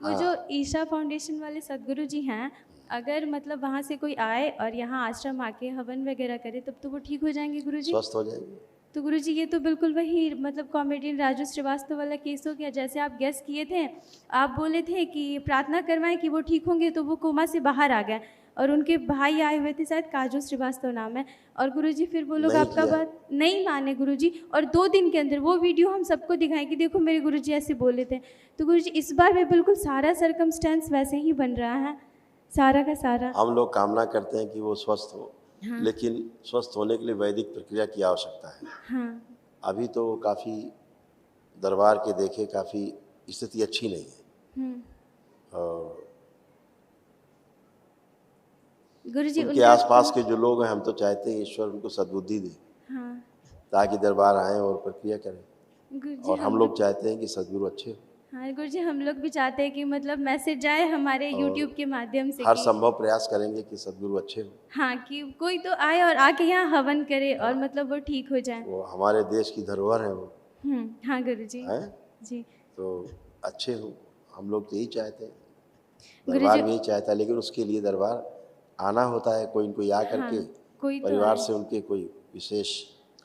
वो हाँ। जो ईशा फाउंडेशन वाले सद्गुरु जी हैं, अगर मतलब वहाँ से कोई आए और यहाँ आश्रम आके हवन वगैरह करे, तब तो वो ठीक हो जाएँगे गुरुजी? स्वस्थ हो जाएंगे। तो गुरुजी ये तो बिल्कुल वही मतलब कॉमेडियन राजू श्रीवास्तव वाला केस हो गया। जैसे आप गेस किए थे, आप बोले थे कि प्रार्थना करवाएँ कि वो ठीक होंगे, तो वो कोमा से बाहर आ गए और उनके भाई आए हुए थे, शायद काजू श्रीवास्तव नाम है, और गुरुजी फिर वो लोग नहीं आपका किया। बात नहीं माने गुरुजी, और 2 दिन के अंदर वो वीडियो हम सबको दिखाएँ कि देखो मेरे गुरुजी ऐसे बोले थे। तो गुरुजी इस बार भी बिल्कुल सारा सर्कमस्टेंस वैसे ही बन रहा है, सारा का सारा। हम लोग कामना करते हैं कि वो स्वस्थ हो, हाँ, लेकिन स्वस्थ होने के लिए वैदिक प्रक्रिया की आवश्यकता है। हाँ। अभी तो काफ़ी दरबार के देखे काफ़ी स्थिति अच्छी नहीं है। हुँ। और गुरुजी उनके उनका आसपास के जो लोग हैं, हम तो चाहते हैं ईश्वर उनको सद्बुद्धि दे हाँ, ताकि दरबार आएँ और प्रक्रिया करें। गुरुजी और हम हम लोग लोग चाहते हैं कि सद्गुरु अच्छे हों हाँ, गुरुजी हम लोग भी चाहते हैं कि मतलब मैसेज जाए हमारे और यूट्यूब के माध्यम से हर कि संभव प्रयास करेंगे कि सद्गुरु अच्छे हों। हाँ, कि कोई तो आए और आके यहाँ हवन करे और मतलब वो ठीक हो जाए। वो हमारे देश की धरोहर है वो, हाँ गुरुजी। हैं? जी। तो अच्छे हों, हम लोग तो यही चाहते हैं। गुरुजी दरबार भी यही चाहता है, लेकिन उसके लिए दरबार आना होता है, कोई न कोई आ हाँ, करके कोई तो परिवार आए। से उनके कोई विशेष,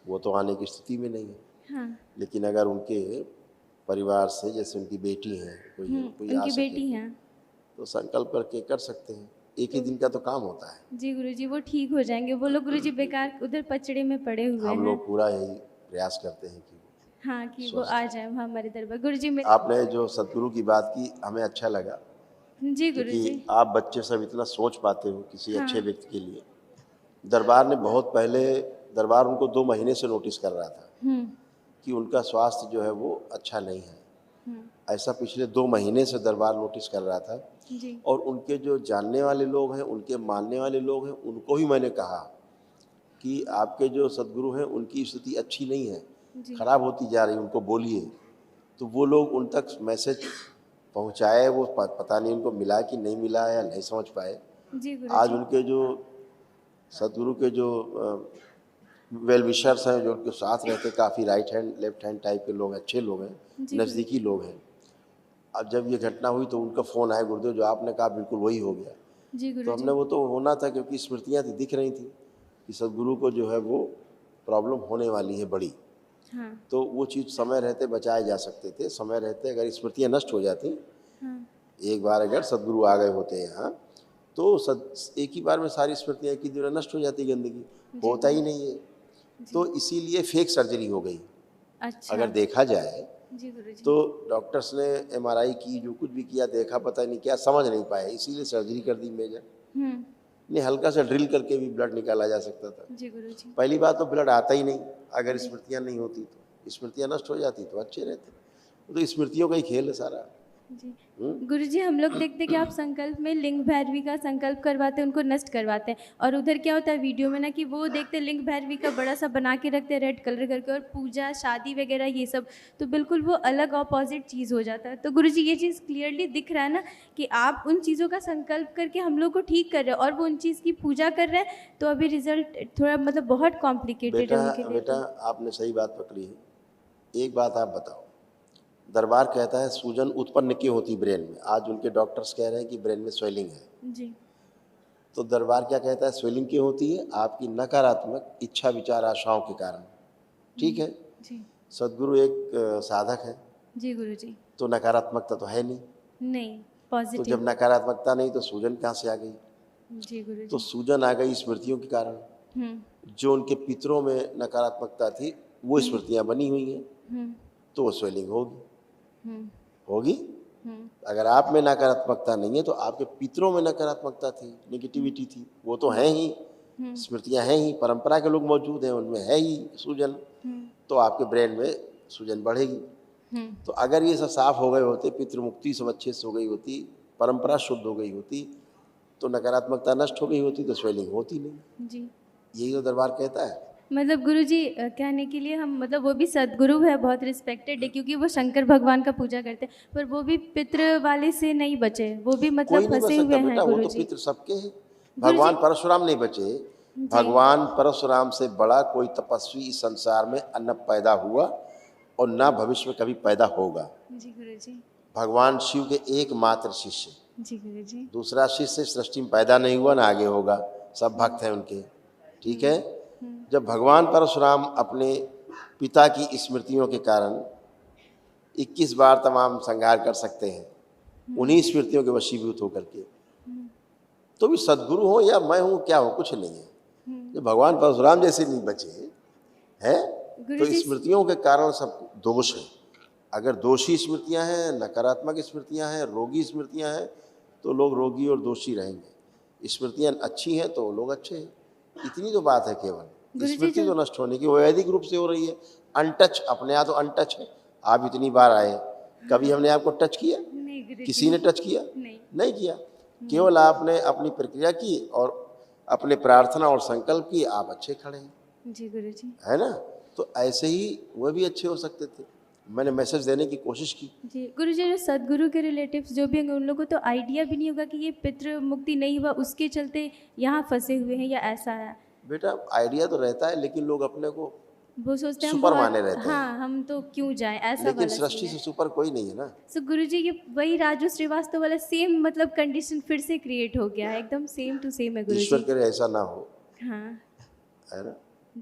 वो तो आने की स्थिति में नहीं है। हाँ, लेकिन अगर उनके परिवार से, जैसे उनकी बेटी हैं, कोई है, कोई आ उनकी सके बेटी हैं। तो संकल्प करके कर सकते हैं। एक ही तो दिन का तो काम होता है। जी गुरुजी वो ठीक हो जाएँगे। वो लोग गुरुजी बेकार उधर पचड़े में पड़े हुए हम हैं। लोग पूरा यही प्रयास करते हैं कि वो हाँ, कि वो आ स्वस्थ जाएँ वहाँ हमारे दरबार। गुरुजी मेरे आपने जो सद्गुरु की बात की, हमें अच्छा लगा, जी क्योंकि गुरुजी। आप बच्चे सब इतना सोच पाते हो किसी अच्छे हाँ। व्यक्ति के लिए। दरबार ने बहुत पहले, दरबार उनको 2 महीने से नोटिस कर रहा था हुँ, कि उनका स्वास्थ्य जो है वो अच्छा नहीं है। हुँ। ऐसा पिछले 2 महीने से दरबार नोटिस कर रहा था। जी। और उनके जो जानने वाले लोग हैं, उनके मानने वाले लोग हैं, उनको भी मैंने कहा कि आपके जो सद्गुरु हैं उनकी स्थिति अच्छी नहीं है, जी। खराब होती जा रही है, उनको बोलिए। तो वो लोग उन तक मैसेज पहुँचाए, वो पता नहीं उनको मिला कि नहीं मिला या नहीं समझ पाए। जी आज गुरुजी। उनके जो सद्गुरु के जो वेल विशर्स हैं, जो उनके साथ रहते, काफ़ी right hand left hand type के लोग हैं, अच्छे लोग हैं, जी नज़दीकी गुरुजी। लोग हैं। अब जब ये घटना हुई तो उनका फ़ोन आया, गुरुदेव जो आपने कहा बिल्कुल वही हो गया। जी तो हमने, गुरुजी। वो तो होना था क्योंकि स्मृतियाँ तो दिख रही थी कि सद्गुरु को जो है वो प्रॉब्लम होने वाली है बड़ी। हाँ, तो वो चीज़ समय रहते बचाए जा सकते थे। समय रहते अगर स्मृतियाँ नष्ट हो जाती, हाँ। एक बार अगर सद्गुरु आ गए होते यहाँ, तो एक ही बार में सारी स्मृतियाँ एक ही दिन में नष्ट हो जाती, गंदगी जी होता ही गुरुजी। नहीं है। जी। तो इसीलिए फेक सर्जरी हो गई। अच्छा। अगर देखा जाए जी गुरुजी। तो डॉक्टर्स ने एमआरआई की, जो कुछ भी किया, देखा पता नहीं क्या, समझ नहीं पाए, इसीलिए सर्जरी कर दी मेजर। हुँ। नहीं, हल्का सा ड्रिल करके भी ब्लड निकाला जा सकता था। जी गुरुजी। पहली बात तो ब्लड आता ही नहीं, अगर जी। स्मृतियाँ नहीं होती तो। स्मृतियाँ नष्ट हो जाती तो अच्छे रहते। वो तो स्मृतियों का ही खेल है सारा। जी। हुँ? गुरुजी हम लोग देखते कि आप संकल्प में लिंग भैरवी का संकल्प करवाते हैं, उनको नष्ट करवाते हैं, और उधर क्या होता है वीडियो में ना कि वो देखते लिंग भैरवी का बड़ा सा बना के रखते हैं रेड कलर करके, और पूजा शादी वगैरह ये सब, तो बिल्कुल वो अलग अपोजिट चीज़ हो जाता है। तो गुरुजी ये चीज़ क्लियरली दिख रहा है ना कि आप उन चीज़ों का संकल्प करके हम लोग को ठीक कर रहे हैं और वो उन चीज़ की पूजा कर रहे हैं, तो अभी रिजल्ट थोड़ा मतलब बहुत कॉम्प्लिकेटेड है बेटा, उनके लिए बेटा तो। आपने सही बात पकड़ी है। एक बात आप बताओ, दरबार कहता है सूजन उत्पन्न क्यों होती ब्रेन में? आज उनके डॉक्टर्स कह रहे हैं कि ब्रेन में स्वेलिंग है। जी। तो दरबार क्या कहता है स्वेलिंग क्यों होती है? आपकी नकारात्मक इच्छा विचार आशाओं के कारण। ठीक है? जी। सद्गुरु एक साधक है, जी गुरुजी। तो नकारात्मकता तो है नहीं। नहीं, तो पॉजिटिव। जब नकारात्मकता नहीं तो सूजन कहाँ से आ गई? जी तो गुरुजी। सूजन आ गई स्मृतियों के कारण। हुँ, जो उनके पितरों में नकारात्मकता थी, वो हुँ, स्मृतियाँ बनी हुई हैं, हुँ, तो वो स्वेलिंग होगी। हुँ, होगी। हुँ, अगर आप में नकारात्मकता नहीं है तो आपके पितरों में नकारात्मकता थी, हुँ, नेगेटिविटी थी, वो तो हुँ, हैं ही, हुँ, स्मृतियाँ हैं ही, परंपरा के लोग मौजूद हैं, उनमें है ही सूजन। हुँ, तो आपके ब्रेन में सूजन बढ़ेगी। हुँ। तो अगर ये सब साफ हो गए होते, पितृमुक्ति सब अच्छे से हो गई होती, परंपरा शुद्ध हो गई होती, तो नकारात्मकता नष्ट हो गई होती, तो स्वेलिंग होती नहीं। जी। यही तो दरबार कहता है। मतलब गुरुजी कहने के लिए हम मतलब वो भी सद्गुरु है, बहुत रिस्पेक्टेड है क्योंकि वो शंकर भगवान का पूजा करते हैं, पर वो भी पितृ वाले से नहीं बचे, वो भी कोई मतलब नहीं बच फँसे सकता हुए हैं बेटा, वो तो गुरुजी। पितृ सबके हैं। गुरुजी भगवान परशुराम नहीं बचे। जी, भगवान परशुराम से बड़ा कोई तपस्वी इस संसार में न पैदा हुआ और ना भविष्य में कभी पैदा होगा। जी गुरुजी। भगवान शिव के एकमात्र शिष्य, जी गुरुजी। दूसरा शिष्य सृष्टि में पैदा नहीं हुआ ना आगे होगा, सब भक्त हैं उनके, ठीक है। जब भगवान परशुराम अपने पिता की स्मृतियों के कारण 21 बार तमाम संहार कर सकते हैं, उन्हीं स्मृतियों के वशीभूत होकर के, तो भी सदगुरु हो या मैं हूँ क्या हो, कुछ नहीं है। जब भगवान परशुराम जैसे नहीं बचे हैं तो गुरुजी स्मृतियों के कारण सब दोष है। अगर दोषी स्मृतियां हैं, नकारात्मक स्मृतियां हैं, रोगी स्मृतियां हैं, तो लोग रोगी और दोषी रहेंगे। स्मृतियां अच्छी हैं तो लोग अच्छे हैं, इतनी तो बात है केवल। गुरुजी स्मृति जो तो नष्ट होने की वैदिक रूप से हो रही है, अनटच, अपने यहाँ तो अनटच है। आप इतनी बार आए, कभी हमने आपको टच किया? नहीं गुरुजी। किसी ने टच किया? नहीं। नहीं किया। केवल आपने अपनी प्रक्रिया की और अपने प्रार्थना और संकल्प की, आप अच्छे खड़े हैं, जी गुरुजी। है ना। तो ऐसे ही वह भी अच्छे हो सकते थे। मैंने मैसेज देने की कोशिश की। जी गुरुजी, जो सदगुरु के रिलेटिव्स जो भी होंगे उन लोगों को तो आइडिया भी नहीं होगा कि ये पितृ मुक्ति नहीं हुआ, उसके चलते यहाँ फंसे हुए हैं या ऐसा है। बेटा आइडिया तो रहता है, लेकिन लोग अपने को वो सोचते हैं हम सुपर बहुत, माने रहते हैं। हाँ हम तो क्यों जाएं, ऐसा लेकिन वाला सृष्टि सीन से है। सुपर कोई नहीं है ना। सो गुरुजी ये वही राजू श्रीवास्तव वाला सेम मतलब कंडीशन फिर से क्रिएट हो गया है, एकदम सेम टू सेम है ईश्वर गुरुजी। करे ऐसा ना हो, हाँ है ना।